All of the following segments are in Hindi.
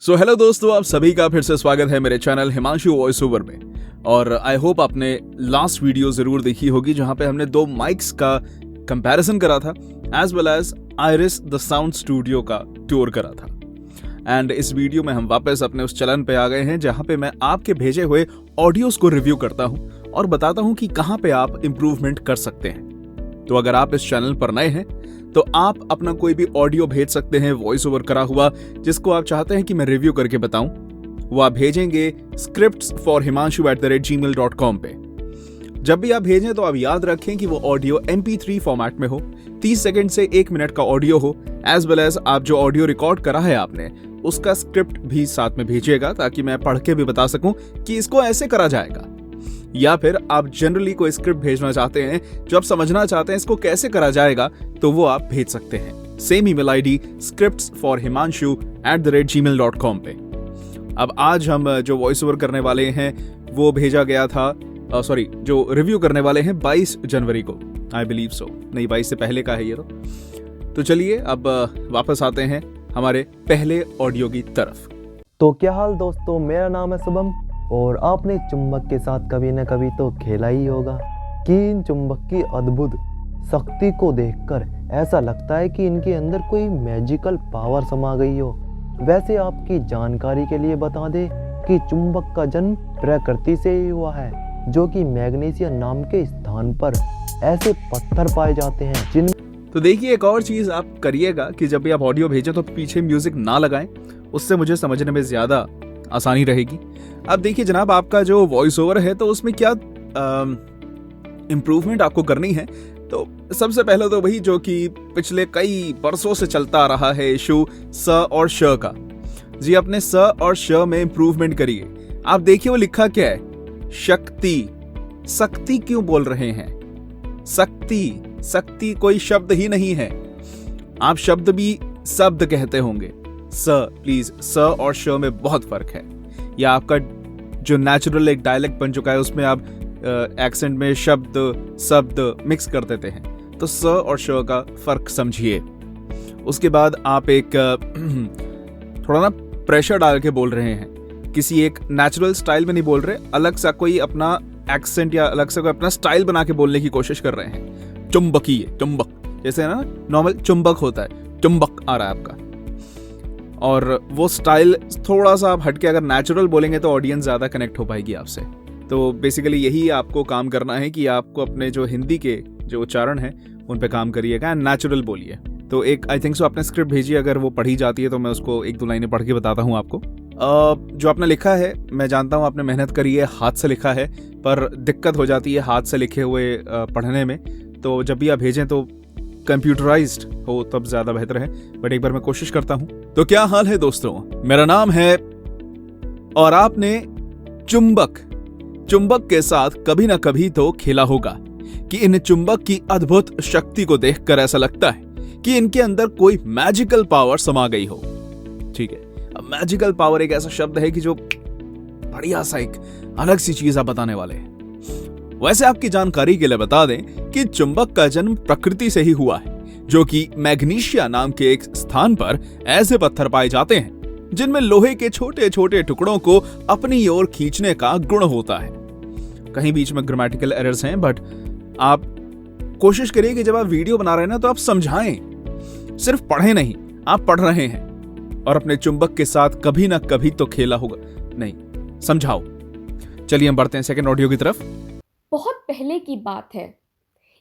सो हेलो दोस्तों, आप सभी का फिर से स्वागत है मेरे चैनल हिमांशु वॉइस ओवर में। और आई होप आपने लास्ट वीडियो जरूर देखी होगी जहां पे हमने दो माइक्स का कंपैरिजन करा था as well as Iris the sound studio का टूर करा था। एंड इस वीडियो में हम वापस अपने उस चलन पे आ गए हैं जहां पे मैं आपके भेजे हुए ऑडियोज को रिव्यू करता हूं और बताता हूं कि कहां पे आप इंप्रूवमेंट कर सकते हैं। तो अगर आप इस चैनल पर नए हैं तो आप अपना कोई भी ऑडियो भेज सकते हैं वॉइस ओवर करा हुआ जिसको आप चाहते हैं कि मैं रिव्यू करके बताऊं। वो आप भेजेंगे scriptsforhimanshu@gmail.com पे। जब भी आप भेजें तो आप याद रखें कि वो ऑडियो MP3 फॉर्मेट में हो, 30 सेकंड से 1 मिनट का ऑडियो हो, एज वेल एज आप जो ऑडियो रिकॉर्ड करा है आपने उसका स्क्रिप्ट भी साथ में भेजिएगा ताकि मैं पढ़ के भी बता सकूं कि इसको ऐसे करा जाएगा। या फिर आप जनरली कोई स्क्रिप्ट भेजना चाहते हैं जो आप समझना चाहते हैं इसको कैसे करा जाएगा तो वो आप भेज सकते हैं सेम ईमेल आईडी scriptsforhimanshu@gmail.com पे। अब आज हम जो वॉइस ओवर करने वाले हैं वो भेजा गया था जो रिव्यू करने वाले हैं 22 जनवरी को। आई बिलीव सो, नहीं 22 से पहले का है ये तो चलिए अब वापस आते हैं हमारे पहले ऑडियो की तरफ। तो क्या हाल दोस्तों, मेरा नाम है शुभम और आपने चुंबक के साथ कभी न कभी तो खेला ही होगा कि इन चुंबक की अद्भुत शक्ति को देखकर ऐसा लगता है कि इनके अंदर कोई मैजिकल पावर समा गई हो। वैसे आपकी जानकारी के लिए बता दें कि चुंबक का जन्म प्रकृति से ही हुआ है, जो कि मैग्नीशियम नाम के स्थान पर ऐसे पत्थर पाए जाते हैं जिन तो देखिए, एक और चीज आप करिएगा कि जब भी आप ऑडियो भेजें तो पीछे म्यूजिक ना लगाएं, उससे मुझे समझने में ज्यादा आसानी रहेगी। अब देखिए जनाब, आपका जो वॉइस ओवर है तो उसमें क्या इम्प्रूवमेंट आपको करनी है। तो सबसे पहले तो वही जो कि पिछले कई बरसों से चलता आ रहा है इशू स और श का। जी, अपने स और श में इम्प्रूवमेंट करिए। आप देखिए वो लिखा क्या है, शक्ति। शक्ति क्यों बोल रहे हैं? शक्ति कोई शब्द ही नहीं है। आप शब्द भी शब्द कहते होंगे। प्लीज, स और श में बहुत फर्क है। या आपका जो नेचुरल एक डायलेक्ट बन चुका है उसमें आप एक्सेंट में शब्द मिक्स कर देते हैं। तो स और श का फर्क समझिए। उसके बाद आप एक थोड़ा ना प्रेशर डाल के बोल रहे हैं, किसी एक नेचुरल स्टाइल में नहीं बोल रहे, अलग सा कोई अपना एक्सेंट या अलग से कोई अपना स्टाइल बना के बोलने की कोशिश कर रहे हैं। चुंबकीय, चुंबक जैसे ना नॉर्मल चुंबक होता है, चुंबक आ रहा है आपका। और वो स्टाइल थोड़ा सा आप हटके अगर नेचुरल बोलेंगे तो ऑडियंस ज़्यादा कनेक्ट हो पाएगी आपसे। तो बेसिकली यही आपको काम करना है कि आपको अपने जो हिंदी के जो उच्चारण हैं उन पे काम करिएगा, नेचुरल बोलिए। तो एक आई थिंक सो आपने स्क्रिप्ट भेजी, अगर वो पढ़ी जाती है तो मैं उसको 1-2 लाइनें पढ़ के बताता हूँ आपको। जो आपने लिखा है, मैं जानता हूँ आपने मेहनत करी है, हाथ से लिखा है, पर दिक्कत हो जाती है हाथ से लिखे हुए पढ़ने में। तो जब भी आप भेजें तो कंप्यूटराइज्ड हो तब ज्यादा बेहतर है, बट एक बार मैं कोशिश करता हूं। तो क्या हाल है दोस्तों, मेरा नाम है और आपने चुंबक के साथ कभी ना कभी तो खेला होगा कि इन चुंबक की अद्भुत शक्ति को देखकर ऐसा लगता है कि इनके अंदर कोई मैजिकल पावर समा गई हो। ठीक है, अब मैजिकल पावर एक ऐसा शब्द है कि जो बढ़िया सा एक अलग सी चीज आप बताने वाले हैं। वैसे आपकी जानकारी के लिए बता दें कि चुंबक का जन्म प्रकृति से ही हुआ है, जो कि मैग्नीशियम नाम के एक स्थान पर ऐसे पत्थर पाए जाते हैं जिनमें लोहे के छोटे छोटे टुकड़ों को अपनी ओर खींचने का गुण होता है। कहीं बीच में ग्रामेटिकल एरर्स हैं, बट आप कोशिश करिए कि जब आप वीडियो बना रहे हैं ना तो आप समझाएं, सिर्फ पढ़े नहीं। आप पढ़ रहे हैं और अपने चुंबक के साथ कभी ना कभी तो खेला होगा, नहीं समझाओ। चलिए हम बढ़ते हैं सेकंड ऑडियो की तरफ। बहुत पहले की बात है,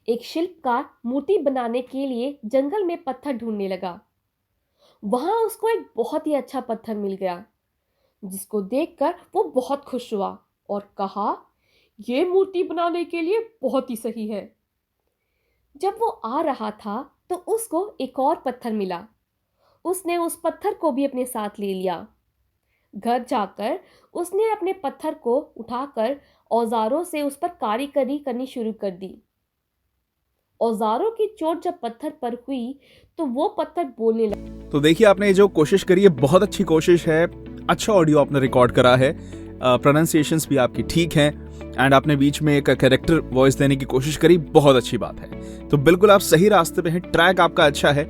एक शिल्पकार मूर्ति बनाने के लिए जंगल में पत्थर ढूंढने लगा। वहां उसको एक बहुत ही अच्छा पत्थर मिल गया, जिसको देखकर वो बहुत खुश हुआ और कहा, यह मूर्ति बनाने के लिए बहुत ही सही है। जब वो आ रहा था तो उसको एक और पत्थर मिला। उसने उस पत्थर को भी अपने साथ ले लिया। घर जाकर उसने अपने पत्थर को उठाकर औजारों से उस पर कारीगरी करनी शुरू कर दी। औजारों की चोट जब पत्थर पर हुई तो वो पत्थर बोलने लगा। तो देखिए, आपने जो कोशिश करी है बहुत अच्छी कोशिश है, अच्छा ऑडियो आपने रिकॉर्ड करा है। प्रोनाउंसिएशंस भी आपकी ठीक हैं, एंड आपने बीच में एक कैरेक्टर वॉइस देने की कोशिश करी, बहुत अच्छी बात है। तो बिल्कुल आप सही रास्ते पे हैं, ट्रैक आपका अच्छा है।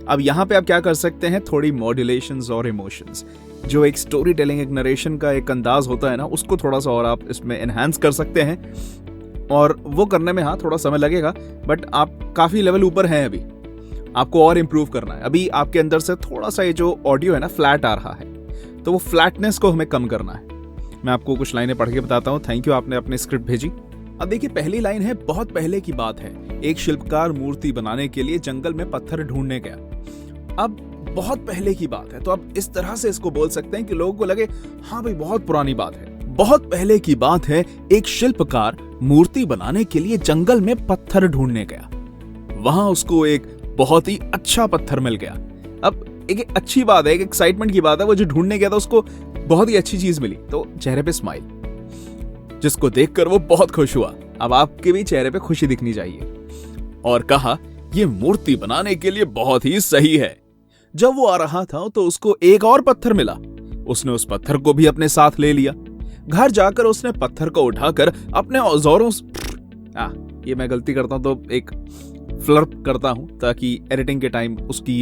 अब यहाँ पे आप क्या कर सकते हैं, थोड़ी मॉड्यूलेशंस और इमोशंस, जो एक स्टोरी टेलिंग, एक नरेशन का एक अंदाज होता है ना, उसको थोड़ा सा और आप इसमें एनहांस कर सकते हैं। और वो करने में हाँ थोड़ा समय लगेगा, बट आप काफ़ी लेवल ऊपर हैं अभी, आपको और इम्प्रूव करना है। अभी आपके अंदर से थोड़ा सा ये जो ऑडियो है ना फ्लैट आ रहा है, तो वो फ्लैटनेस को हमें कम करना है। मैं आपको कुछ लाइनें पढ़ के बताता हूँ। थैंक यू, आपने अपनी स्क्रिप्ट भेजी। अब देखिए, पहली लाइन है, बहुत पहले की बात है, एक शिल्पकार मूर्ति बनाने के लिए जंगल में पत्थर ढूंढने गया। अब बहुत पहले की बात है, तो आप इस तरह से इसको बोल सकते हैं कि लोगों को लगे हाँ भाई बहुत पुरानी बात है। बहुत पहले की बात है, एक शिल्पकार मूर्ति बनाने के लिए जंगल में पत्थर ढूंढने गया। वहां उसको एक बहुत ही अच्छा पत्थर मिल गया। अब एक अच्छी बात है, एक एक्साइटमेंट की बात है, वो जो ढूंढने गया था उसको बहुत ही अच्छी चीज मिली, तो चेहरे पे स्माइल, जिसको देखकर वो बहुत खुश हुआ। अब आपके भी चेहरे पे खुशी दिखनी चाहिए। और कहा, ये मूर्ति बनाने के लिए बहुत ही सही है। जब वो आ रहा था तो उसको एक और पत्थर मिला। उसने उस पत्थर को भी अपने साथ ले लिया। घर जाकर उसने पत्थर को उठाकर अपने औजारों ये मैं गलती करता हूं तो एक फ्लर्प करता हूं ताकि एडिटिंग के टाइम उसकी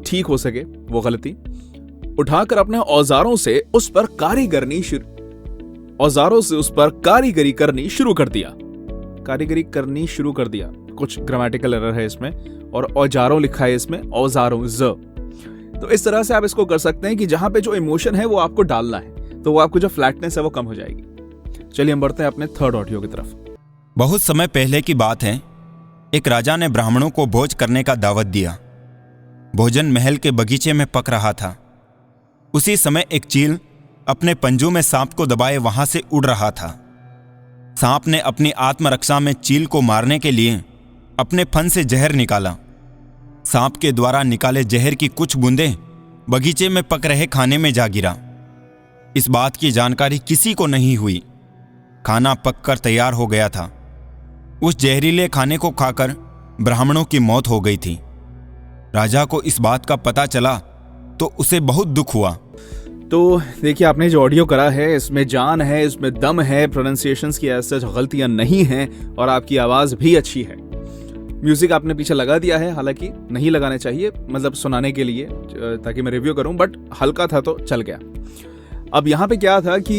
ठीक हो सके वो गलती। उठाकर अपने औजारों से उस पर कारीगरी करनी शुरू कर दिया। कारीगरी करनी शुरू कर दिया, कुछ ग्रामेटिकल एरर है इसमें, और औजारों लिखा है इसमें औजारों ज। तो इस तरह से आप इसको कर सकते हैं कि जहां पे जो इमोशन है वो आपको डालना है, तो वो आपको जो फ्लैटनेस है वो कम हो जाएगी। चलिए हम बढ़ते हैं अपने थर्ड ऑडियो की तरफ। बहुत समय पहले की बात है, एक राजा ने ब्राह्मणों को भोज करने का दावत दिया। भोजन महल के बगीचे में पक रहा था। उसी समय एक चील अपने पंजों में सांप को दबाए वहां से उड़ रहा था। सांप ने अपनी आत्मरक्षा में चील को मारने के लिए अपने फन से जहर निकाला। सांप के द्वारा निकाले जहर की कुछ बूंदें बगीचे में पक रहे खाने में जा गिरा। इस बात की जानकारी किसी को नहीं हुई। खाना पककर तैयार हो गया था। उस जहरीले खाने को खाकर ब्राह्मणों की मौत हो गई थी। राजा को इस बात का पता चला तो उसे बहुत दुख हुआ। तो देखिए, आपने जो ऑडियो करा है इसमें जान है, इसमें दम है, प्रोनाउंसिएशंस की ऐसे गलतियां नहीं हैं, और आपकी आवाज भी अच्छी है। म्यूजिक आपने पीछे लगा दिया है, हालांकि नहीं लगाने चाहिए, मतलब सुनाने के लिए ताकि मैं रिव्यू करूं, बट हल्का था तो चल गया। अब यहाँ पे क्या था कि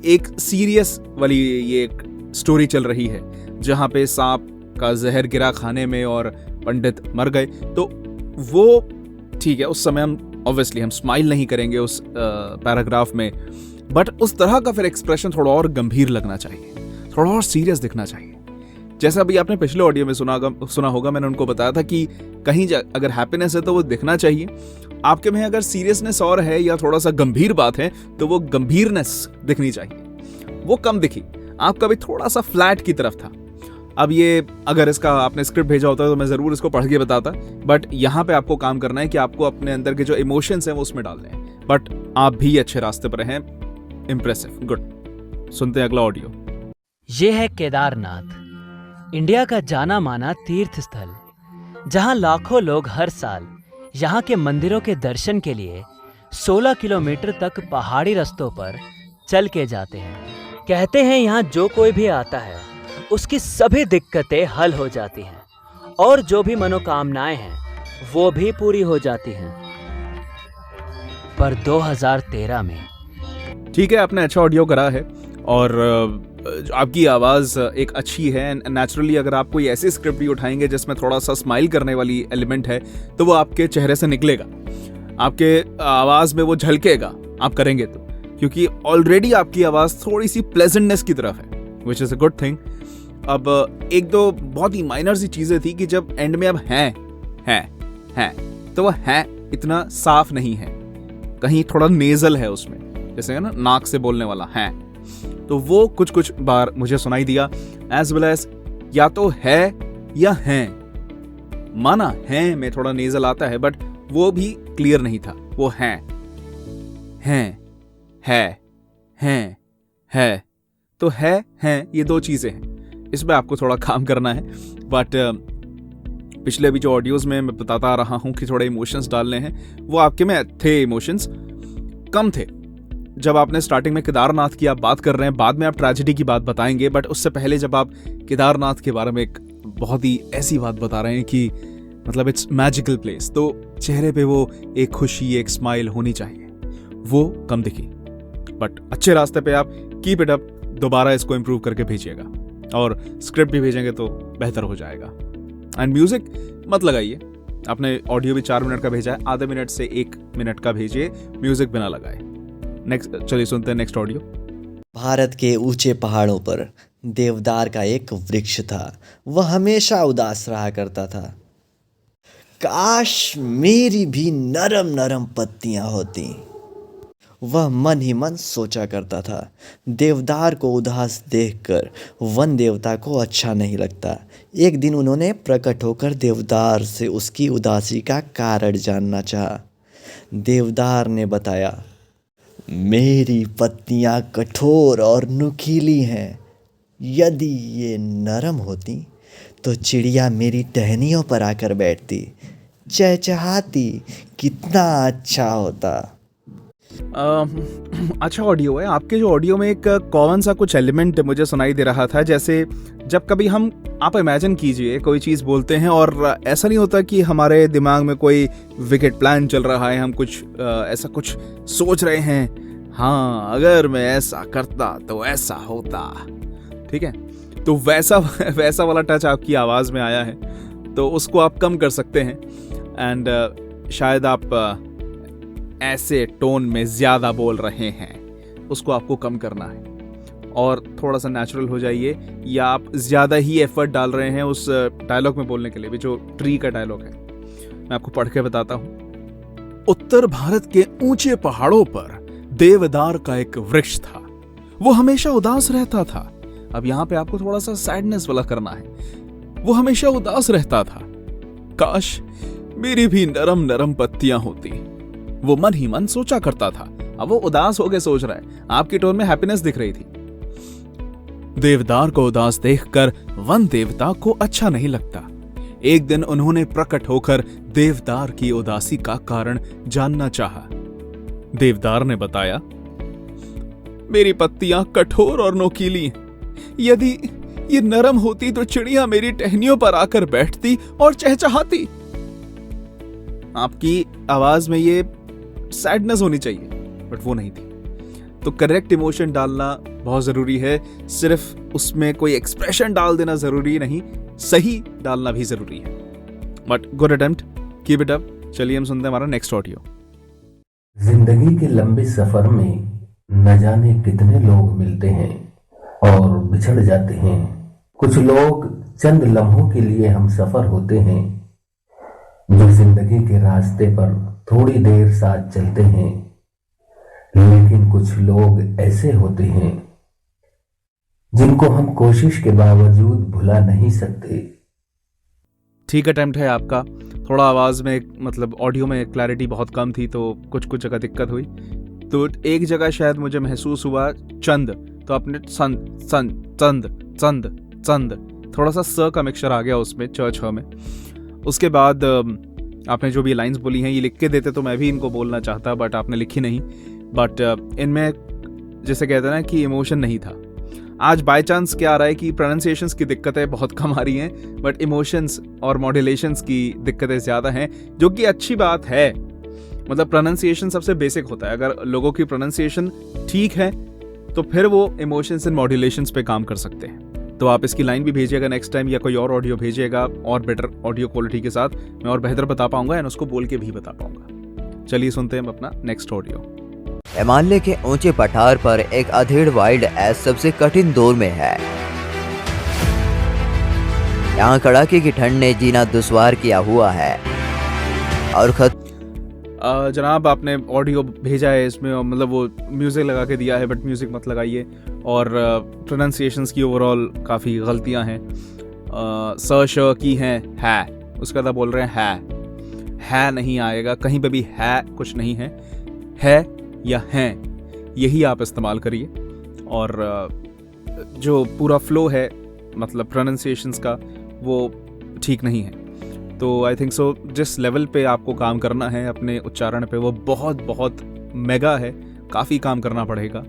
एक सीरियस वाली ये एक स्टोरी चल रही है, जहाँ पे सांप का जहर गिरा खाने में और पंडित मर गए। तो वो ठीक है, उस समय हम ऑब्वियसली हम स्माइल नहीं करेंगे उस पैराग्राफ में, बट उस तरह का फिर एक्सप्रेशन थोड़ा और गंभीर लगना चाहिए, थोड़ा और सीरियस दिखना चाहिए। जैसा अभी आपने पिछले ऑडियो में सुना होगा, मैंने उनको बताया था कि कहीं अगर हैप्पीनेस है तो वो दिखना चाहिए। आपके में अगर सीरियसनेस और है या थोड़ा सा गंभीर बात है तो वो गंभीरनेस दिखनी चाहिए, वो कम दिखी। आपका भी थोड़ा सा फ्लैट की तरफ था। अब ये अगर इसका आपने स्क्रिप्ट भेजा होता तो मैं जरूर इसको पढ़ के बताता, बट यहाँ पे आपको काम करना है कि आपको अपने अंदर के जो इमोशंस हैं वो उसमें डालने हैं। बट आप भी अच्छे रास्ते पर हैं, इंप्रेसिव, गुड। सुनते हैं अगला ऑडियो। ये है केदारनाथ, इंडिया का जाना माना तीर्थ स्थल, जहां लाखों लोग हर साल यहाँ के मंदिरों के दर्शन के लिए 16 किलोमीटर तक पहाड़ी रास्तों पर चल के जाते हैं। कहते हैं यहाँ जो कोई भी आता है उसकी सभी दिक्कतें हल हो जाती हैं और जो भी मनोकामनाएं हैं वो भी पूरी हो जाती हैं। पर 2013 में ठीक है, आपने अच्छा ऑडियो करा है और आपकी आवाज़ एक अच्छी है। नेचुरली अगर आप कोई ऐसी स्क्रिप्ट भी उठाएंगे जिसमें थोड़ा सा स्माइल करने वाली एलिमेंट है तो वो आपके चेहरे से निकलेगा, आपके आवाज़ में वो झलकेगा, आप करेंगे तो, क्योंकि ऑलरेडी आपकी आवाज़ थोड़ी सी प्लेजेंटनेस की तरफ है, which is a good thing. अब एक दो बहुत ही माइनर सी चीज़ें थी कि जब एंड में अब हैं तो वह है इतना साफ नहीं है, कहीं थोड़ा नेजल है उसमें, जैसे है ना नाक से बोलने वाला है, तो वो कुछ बार मुझे सुनाई दिया। एज वेल एज या तो है या हैं, माना है में थोड़ा नेजल आता है बट वो भी क्लियर नहीं था, वो है तो है ये दो चीजें हैं, इसमें आपको थोड़ा काम करना है। बट पिछले भी जो ऑडियोज में मैं बताता आ रहा हूं कि थोड़े इमोशंस डालने हैं, वो आपके में थे इमोशंस। कम थे। जब आपने स्टार्टिंग में केदारनाथ की आप बात कर रहे हैं, बाद में आप ट्रेजेडी की बात बताएंगे, बट उससे पहले जब आप केदारनाथ के बारे में एक बहुत ही ऐसी बात बता रहे हैं कि मतलब इट्स मैजिकल प्लेस, तो चेहरे पे वो एक खुशी, एक स्माइल होनी चाहिए, वो कम दिखी। बट अच्छे रास्ते पे आप, कीप इट अप, दोबारा इसको इम्प्रूव करके भेजिएगा और स्क्रिप्ट भी भेजेंगे तो बेहतर हो जाएगा। एंड म्यूजिक मत लगाइए, आपने ऑडियो भी 4 मिनट का भेजा है, आधे मिनट से 1 मिनट का भेजिए, म्यूजिक बिना लगाए। नेक्स्ट, चलिए सुनते हैं नेक्स्ट ऑडियो। भारत के ऊंचे पहाड़ों पर देवदार का एक वृक्ष था। वह हमेशा उदास रहा करता था। काश मेरी भी नरम नरम पत्तियां होती, वह मन ही मन सोचा करता था। देवदार को उदास देखकर वन देवता को अच्छा नहीं लगता। एक दिन उन्होंने प्रकट होकर देवदार से उसकी उदासी का कारण जानना चाहा। देवदार ने बताया, मेरी पत्तियां कठोर और नुकीली हैं। यदि ये नरम होती तो चिड़िया मेरी टहनियों पर आकर बैठती, चहचहाती, कितना अच्छा होता। अच्छा ऑडियो है। आपके जो ऑडियो में एक कॉमन सा कुछ एलिमेंट मुझे सुनाई दे रहा था, जैसे जब कभी हम, आप इमेजिन कीजिए कोई चीज़ बोलते हैं और ऐसा नहीं होता कि हमारे दिमाग में कोई विकेट प्लान चल रहा है, हम कुछ ऐसा कुछ सोच रहे हैं, हाँ अगर मैं ऐसा करता तो ऐसा होता, ठीक है, तो वैसा वाला टच आपकी आवाज़ में आया है, तो उसको आप कम कर सकते हैं। एंड शायद आप ऐसे टोन में ज़्यादा बोल रहे हैं, उसको आपको कम करना है और थोड़ा सा नेचुरल हो जाइए, या आप ज़्यादा ही एफर्ट डाल रहे हैं उस डायलॉग में बोलने के लिए भी, जो ट्री का डायलॉग है। मैं आपको पढ़ के बताता हूँ। उत्तर भारत के ऊंचे पहाड़ों पर देवदार का एक वृक्ष था। वो हमेशा उदास रहता था। अब यहाँ पे आपको थोड़ा सा सैडनेस वाला करना है। वो हमेशा उदास रहता था। काश मेरी भी नरम नरम पत्तियां होती, वो मन ही मन सोचा करता था। अब वो उदास होकर सोच रहा है, आपकी टोन में हैप्पीनेस दिख रही थी। देवदार को उदास देखकर वन देवता को अच्छा नहीं लगता। एक दिन उन्होंने प्रकट होकर देवदार की उदासी का कारण जानना चाहा। देवदार ने बताया, मेरी पत्तियां कठोर और नोकीली हैं। यदि ये नरम होती तो चिड़िया मेरी टहनियों पर आकर बैठती और चहचहाती। आपकी आवाज में ये सैडनेस होनी चाहिए, बट वो नहीं थी। तो करेक्ट इमोशन डालना बहुत जरूरी है। सिर्फ उसमें कोई एक्सप्रेशन डाल देना जरूरी नहीं, सही डालना भी जरूरी है। But good attempt, keep it up. चलिए हम सुनते हैं हमारा नेक्स्ट ऑडियो। जिंदगी के लंबे सफर में न जाने कितने लोग मिलते हैं और बिछड़ जाते हैं। कुछ लोग चंद लम्हों के लिए हम सफर होते हैं, जो जिंदगी के रास्ते पर थोड़ी देर साथ चलते हैं। लेकिन कुछ लोग ऐसे होते हैं जिनको हम कोशिश के बावजूद भुला नहीं सकते। ठीक अटेम्प्ट है आपका। थोड़ा आवाज में, मतलब ऑडियो में क्लैरिटी बहुत कम थी, तो कुछ जगह दिक्कत हुई। तो एक जगह शायद मुझे महसूस हुआ चंद, तो आपने संद संद चंद चंद चंद, थोड़ा सा स का मिक्सचर आ गया उसमें, छ में। उसके बाद आपने जो भी लाइंस बोली हैं, ये लिख के देते तो मैं भी इनको बोलना चाहता, बट आपने लिखी नहीं। बट इनमें जैसे कहते हैं ना कि इमोशन नहीं था। आज बाय चांस क्या आ रहा है कि प्रोनाउंसिएशंस की दिक्कतें बहुत कम आ रही हैं, बट इमोशंस और मॉड्यूलेशंस की दिक्कतें ज़्यादा हैं, जो कि अच्छी बात है। मतलब प्रोनाउंसिएशन सबसे बेसिक होता है। अगर लोगों की प्रोनाउंसिएशन ठीक है तो फिर वो इमोशंस एंड मॉड्यूलेशंस पे काम कर सकते हैं। तो आप इसकी लाइन भी भेजिएगा नेक्स्ट टाइम, या कोई और ऑडियो भेजिएगा और बेटर ऑडियो क्वालिटी के साथ, मैं और बेहतर बता पाऊंगा एंड उसको बोल के भी बता पाऊंगा। चलिए सुनते हैं अपना नेक्स्ट ऑडियो। हिमालय के ऊंचे पठार पर एक अधेड़ वाइल्ड एस सबसे कठिन दौर में है। यहाँ कड़ाके की ठंड ने जीना दुश्वार किया हुआ है और जनाब आपने ऑडियो भेजा है, इसमें मतलब वो म्यूज़िक लगा के दिया है, बट म्यूज़िक मत लगाइए। और प्रोनाउंसिएशंस की ओवरऑल काफ़ी गलतियां हैं। स श की हैं, है, उसका था बोल रहे हैं है नहीं आएगा, कहीं पे भी है कुछ नहीं है या हैं, यही आप इस्तेमाल करिए। और जो पूरा फ्लो है, मतलब प्रोनाउंसिएशंस का, वो ठीक नहीं है। तो आई थिंक सो जिस लेवल पे आपको काम करना है अपने उच्चारण पे, वो बहुत बहुत मेगा है, काफ़ी काम करना पड़ेगा।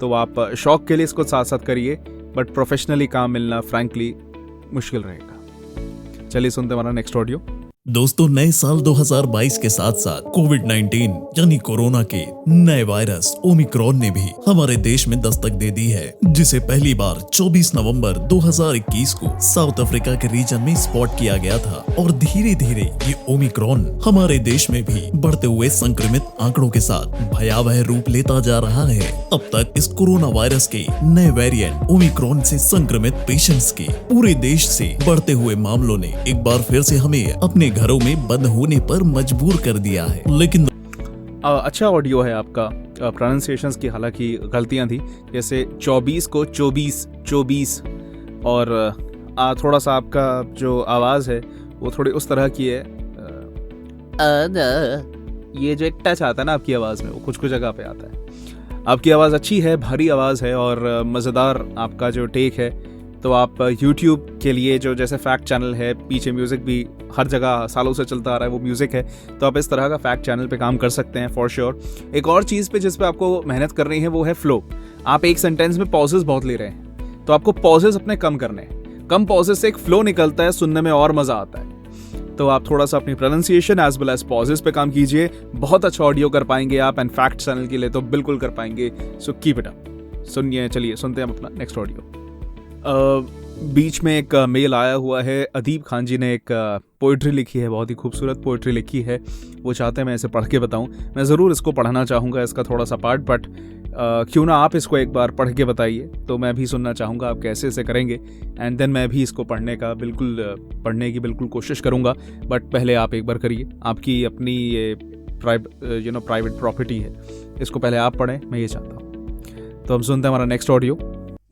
तो आप शौक के लिए इसको साथ साथ करिए, बट प्रोफेशनली काम मिलना फ्रैंकली मुश्किल रहेगा। चलिए सुनते हैं हमारा नेक्स्ट ऑडियो। दोस्तों, नए साल 2022 के साथ साथ कोविड-19 यानी कोरोना के नए वायरस ओमिक्रॉन ने भी हमारे देश में दस्तक दे दी है, जिसे पहली बार 24 नवंबर 2021 को साउथ अफ्रीका के रीजन में स्पॉट किया गया था और धीरे धीरे ये ओमिक्रॉन हमारे देश में भी बढ़ते हुए संक्रमित आंकड़ों के साथ भयावह रूप लेता जा रहा है। अब तक इस कोरोना वायरस के नए वेरिएंट ओमिक्रॉन से संक्रमित पेशेंट्स के पूरे देश से बढ़ते हुए मामलों ने एक बार फिर से हमें अपने घरों में बंद होने पर मजबूर कर दिया है। लेकिन अच्छा ऑडियो है आपका। प्रोनाउंसिएशंस की हालांकि गलतियां थी, जैसे 24 को 24 और थोड़ा सा आपका जो आवाज़ है वो थोड़ी उस तरह की है। ये जो एक टच आता है ना आपकी आवाज़ में, वो कुछ कुछ जगह पे आता है। आपकी आवाज़ अच्छी है, भारी आवाज़ है और मज़ेदार आपका जो टेक है। तो आप YouTube के लिए जो जैसे फैक्ट चैनल है, पीछे म्यूज़िक भी हर जगह सालों से चलता आ रहा है, वो म्यूज़िक है, तो आप इस तरह का फैक्ट चैनल पे काम कर सकते हैं फॉर श्योर। एक और चीज़ पे जिस पे आपको मेहनत करनी है वो है फ्लो। आप एक सेंटेंस में पॉजेस बहुत ले रहे हैं, तो आपको पॉजेस अपने कम करने हैं। कम पॉजेस से एक फ्लो निकलता है, सुनने में और मज़ा आता है। तो आप थोड़ा सा अपनी pronunciation as well as pauses पे काम कीजिए, बहुत अच्छा ऑडियो कर पाएंगे आप, एंड फैक्ट चैनल के लिए तो बिल्कुल कर पाएंगे। So keep it up. सुनिए, चलिए सुनते हैं हम अपना नेक्स्ट ऑडियो। बीच में एक मेल आया हुआ है। अदीब खान जी ने एक पोइट्री लिखी है, बहुत ही खूबसूरत पोइट्री लिखी है। वो चाहते हैं मैं इसे पढ़ के बताऊं। मैं ज़रूर इसको पढ़ना चाहूँगा, इसका थोड़ा सा पार्ट, बट क्यों ना आप इसको एक बार पढ़ के बताइए, तो मैं भी सुनना चाहूँगा आप कैसे इसे करेंगे, एंड देन मैं भी इसको पढ़ने की बिल्कुल कोशिश करूँगा। बट पहले आप एक बार करिए, आपकी अपनी ये प्राइवेट प्रॉपर्टी है, इसको पहले आप पढ़ें, मैं ये चाहता हूँ। तो हम सुनते हैं हमारा नेक्स्ट ऑडियो।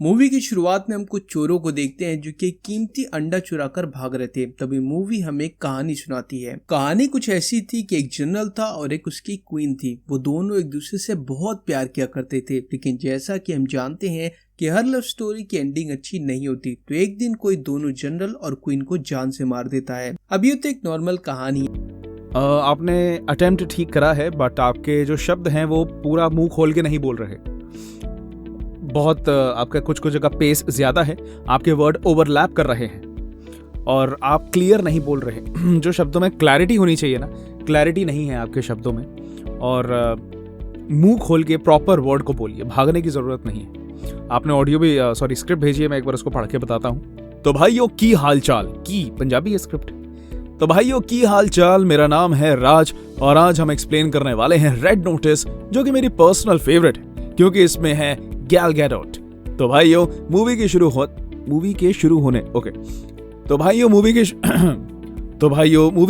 मूवी की शुरुआत में हम कुछ चोरों को देखते हैं जो कि कीमती अंडा चुराकर भाग रहे थे। तभी मूवी हमें एक कहानी सुनाती है। कहानी कुछ ऐसी थी कि एक जनरल था और एक उसकी क्वीन थी। वो दोनों एक दूसरे से बहुत प्यार किया करते थे, लेकिन जैसा कि हम जानते हैं कि हर लव स्टोरी की एंडिंग अच्छी नहीं होती, तो एक दिन कोई दोनों जनरल और क्वीन को जान से मार देता है। अब ये तो एक नॉर्मल कहानी है। आपने अटेम्प्ट ठीक करा है, बट आपके जो शब्द हैं वो पूरा मुंह खोल के नहीं बोल रहे। बहुत आपका कुछ जगह पेस ज़्यादा है, आपके वर्ड ओवरलैप कर रहे हैं और आप क्लियर नहीं बोल रहे। जो शब्दों में क्लैरिटी होनी चाहिए ना, क्लैरिटी नहीं है आपके शब्दों में। और मुंह खोल के प्रॉपर वर्ड को बोलिए, भागने की ज़रूरत नहीं है। आपने ऑडियो भी स्क्रिप्ट भेजी है, मैं एक बार उसको पढ़ के बताता हूँ। तो भाइयों की हाल चाल, की पंजाबी है स्क्रिप्ट। तो भाइयों की हाल चाल, मेरा नाम है राज और आज हम एक्सप्लेन करने वाले हैं रेड नोटिस, जो कि मेरी पर्सनल फेवरेट है क्योंकि इसमें है गैल गैडोट। तो भाइयों मूवी के शुरू होने मूवी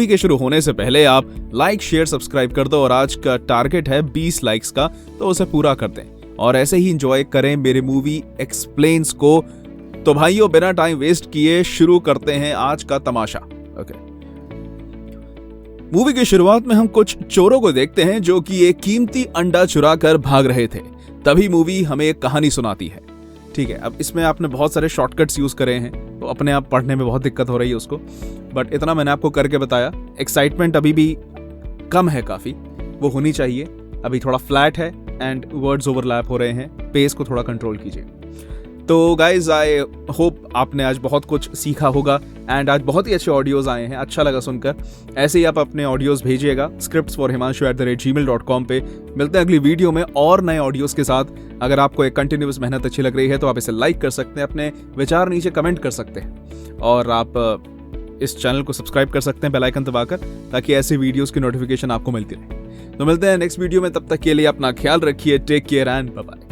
के शुरू होने से पहले आप लाइक शेयर सब्सक्राइब कर दो और आज का टारगेट है 20 लाइक्स का, तो उसे पूरा कर दें और ऐसे ही एंजॉय करें मेरे मूवी एक्सप्लेन्स को। तो भाइयों बिना टाइम वेस्ट किए शुरू करते हैं आज का तमाशा। मूवी की शुरुआत में हम कुछ चोरों को देखते हैं जो कि एक कीमती अंडा चुरा कर भाग रहे थे। तभी मूवी हमें एक कहानी सुनाती है। ठीक है, अब इसमें आपने बहुत सारे शॉर्टकट्स यूज करे हैं, तो अपने आप पढ़ने में बहुत दिक्कत हो रही है उसको, बट इतना मैंने आपको करके बताया। एक्साइटमेंट अभी भी कम है, काफी वो होनी चाहिए। अभी थोड़ा फ्लैट है एंड वर्ड्स ओवरलैप हो रहे हैं, पेस को थोड़ा कंट्रोल कीजिए। तो गाइज आई होप आपने आज बहुत कुछ सीखा होगा एंड आज बहुत ही अच्छे ऑडियोज आए हैं, अच्छा लगा सुनकर। ऐसे ही आप अपने ऑडियोज भेजिएगा scriptsforhimanshu@gmail.com पे। मिलते हैं अगली वीडियो में और नए ऑडियोज के साथ। अगर आपको एक कंटिन्यूअस मेहनत अच्छी लग रही है तो आप इसे लाइक कर सकते हैं, अपने विचार नीचे कमेंट कर सकते हैं और आप इस चैनल को सब्सक्राइब कर सकते हैं बेल आइकन दबाकर, ताकि ऐसी वीडियोस की नोटिफिकेशन आपको मिलती रहे। तो मिलते हैं नेक्स्ट वीडियो में, तब तक के लिए अपना ख्याल रखिए। Take care and bye bye.